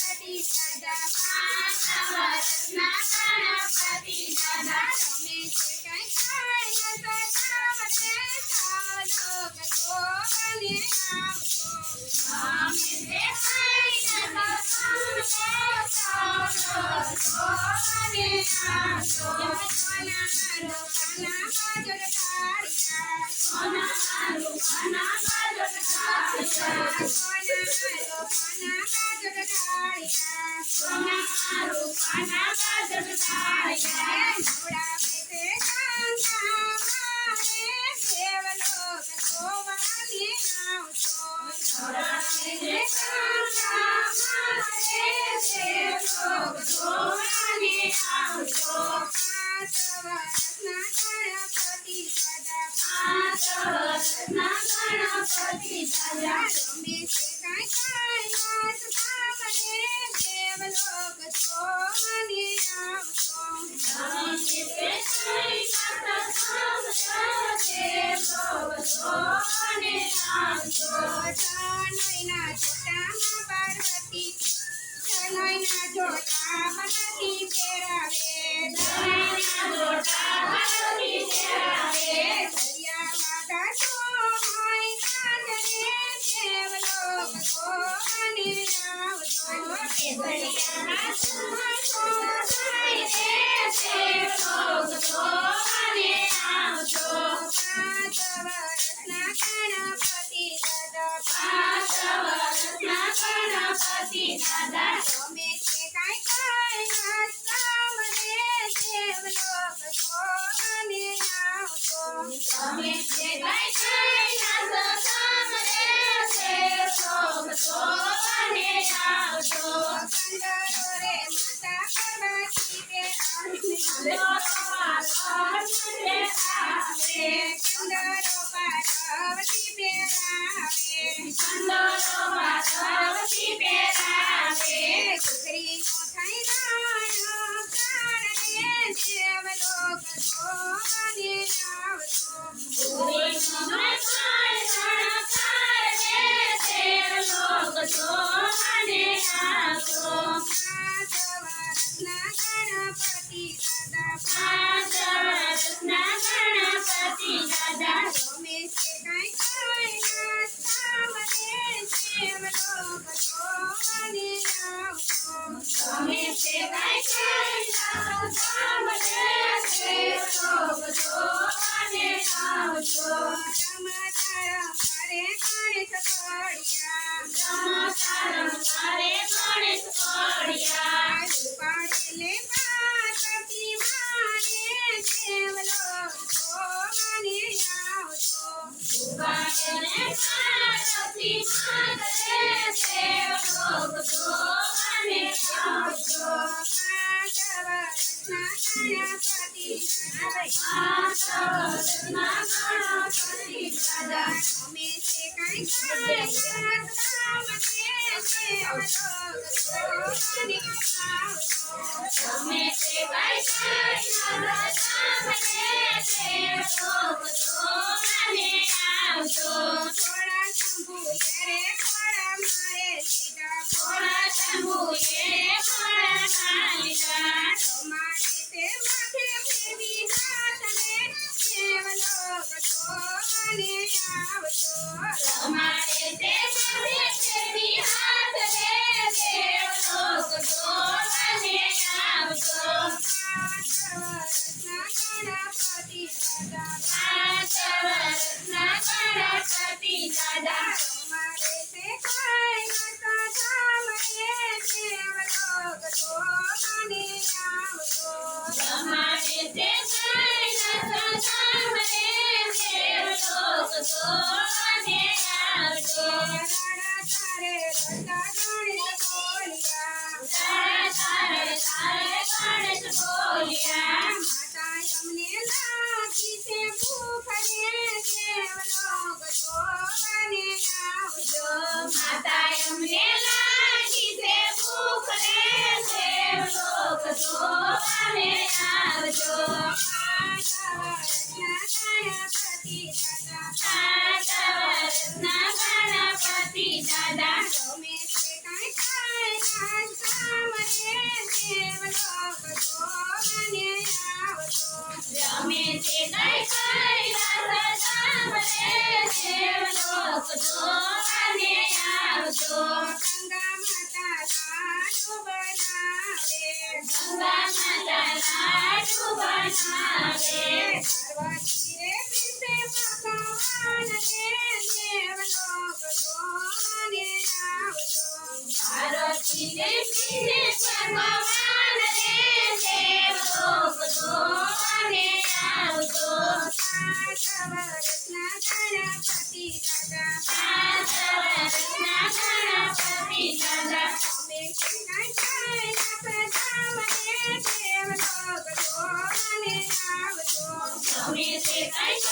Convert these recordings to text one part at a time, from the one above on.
ગણપતિ દાદા 5 વર્ષના ગણપતિ દાદા રમેશ કઈ ખાય સજાવટે સાવલોક જોવાને આવજો રમેશ ખાય સજાવટે સાવલોક જોવાને આવજો સોના રૂપાના બાજોટ ઢાળિયા સોના રૂપાના બાજોટ ઢાળિયા નવડા બેતે કાંતા મારે દેવલોક જોવાને આવજો નવડા બેતે કાંતા મારે દેવલોક જોવાને આવજો 5 વર્ષના ગણપતિ દાદા 5 વર્ષના ગણપતિ દાદા રમેશ કઈ કૈલાસ ધામને દેવલોક જોવાને આવજો રમેશ કૈલાસ ધામને દેવલોક જોવાને આવજો નૈના જોટામાં પાર્વતી નૈના જોટામાં નદી પહેરાવે નૈના જોટામાં નદી પહેરાવે દરિયામાં ગાતો હોય કાંદરે દેવલોક જોવાને આવજો દરિયામાં ગાતો હોય દેવલોક જોવાને આવજો 5 વર્ષના ગણપતિ દાદા 5 વર્ષના ગણપતિ દાદા રમેશ કઈ કૈલાસ ધામને દેવલોક જોવાને આવજો રમેશ કઈ કૈલાસ ધામને દેવલોક જોવાને આવજો કંડરો રે માતા પાર્વતી બેરાવે કંડરો પાર્વતી બેરાવે છોકરી નો થઈ રાયો કારણે દેવલોક જોવાને આવજો છોકરી નો થઈ રાયો કારણે દેવલોક જોવાને આવજો 5 વર્ષના ગણપતિ દાદા 5 વર્ષના ગણપતિ દાદા રમેશ કઈ કૈલાસ ધામને દેવલોક જોવાને આવજો રમેશ કઈ કૈલાસ ધામને દેવલોક જોવાને આવજો રમતારમ કરે ગણેશ પડિયા રમતારમ કરે ગણેશ પડિયા રૂપાડેલે પાર્વતી માને દેવલોક જોવાને આવજો રૂપાડેલે પાર્વતી માને દેવલોક જોવાને આવજો 5 વર્ષના ગણપતિ દાદા 5 વર્ષના ગણપતિ દાદા રમેશ કઈ કૈલાસ ધામને દેવલોક જોવાને આવજો રમેશ કઈ કૈલાસ ધામને દેવલોક જોવાને આવજો થોડા શંભુએ રે ખોળા મારે લીધા થોડા શંભુએ ખોળા લીધા તમારે તે માથે ફેરવી હાથને દેવલોક જોવાને આવજો તમારે તે માથે ફેરવી હાથને દેવલોક જોવાને આવજો 5 વર્ષના ગણપતિ દાદા 5 વર્ષના ગણપતિ દાદા તમારે તે કૈલાસ ધામને દેવલોક જોવાને આવજો તમારે તે કૈલાસ ધામને દેવલોક જોવાને આવજો તારે રતા ગણેશ બોલ્યા તારે ગણેશ બોલ્યા માતા અમને લાગી છે ભૂખ રે દેવલોક જોવાને આવજો માતા અમને લાગી છે ભૂખ રે દેવલોક જોવાને આવજો 5 વર્ષના ગણપતિ દાદા 5 વર્ષના ગણપતિ દાદા રમેશ કઈ કૈલાસ આવજો ગંગા માતા લાડુ બનાવે ગંગા માતા લાડુ બનાવે પાર્વતી રે પીસે પકવાન રે દેવલોક જોવાને આવજો પાર્વતી રે પીસે પકવાન રે દેવલોક જોવાને આવજો પાંચ વર્ષના ગણપતિ દાદા પાંચ વર્ષના ગણપતિ દાદા અમે કનૈયા પ્રધામ રે દેવલોક જોવાને આવજો અમે કનૈયા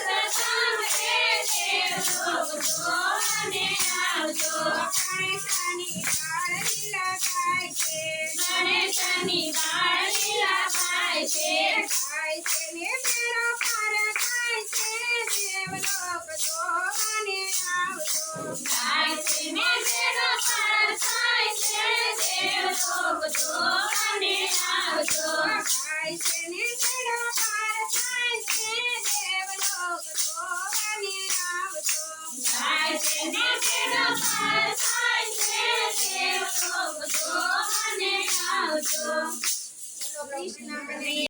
પ્રધામ રે દેવલોક જોવાને આવજો ગણેશની બાળલી લગાય છે ગણેશની બાળલી લગાય છે ગાય છે ને મેરો પાર ગાય છે દેવલોક જોવાને આવજો ગાય છે ને મેરો પાર ગાય છે દેવલોક જોવાને આવજો ગાય છે ને મેરો પાર ગાય છે દેવલોક જોવાને આવજો ગાય છે ને મેરો પાર ગાય છે દેવલોક જોવાને આવજો. બોલો કૃષ્ણ કનૈયા